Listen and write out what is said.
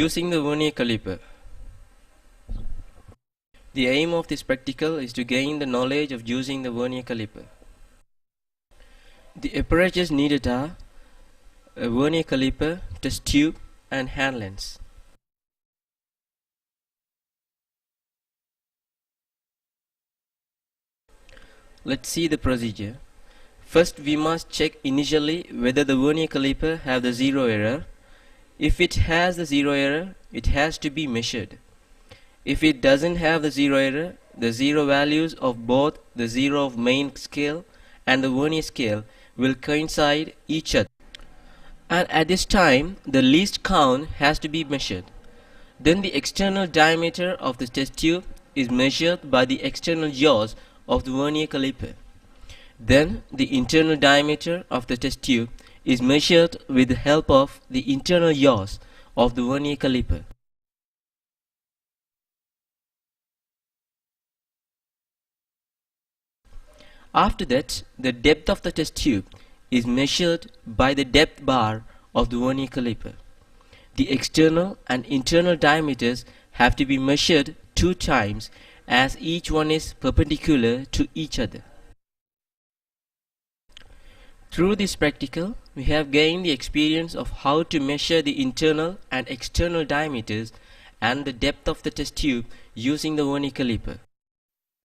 Using the Vernier Caliper. The aim of this practical is to gain the knowledge of using the Vernier Caliper. The apparatus needed are a Vernier Caliper, test tube and hand lens. Let's see the procedure. First we must check initially whether the Vernier Caliper have the zero error. If it has the zero error, it has to be measured. If it doesn't have the zero error, the zero values of both the zero of main scale and the vernier scale will coincide each other. And at this time, the least count has to be measured. Then the external diameter of the test tube is measured by the external jaws of the Vernier Caliper. Then the internal diameter of the test tube is measured with the help of the internal jaws of the Vernier Caliper. After that, the depth of the test tube is measured by the depth bar of the Vernier Caliper. The external and internal diameters have to be measured 2 times as each one is perpendicular to each other. Through this practical, we have gained the experience of how to measure the internal and external diameters and the depth of the test tube using the Vernier Caliper.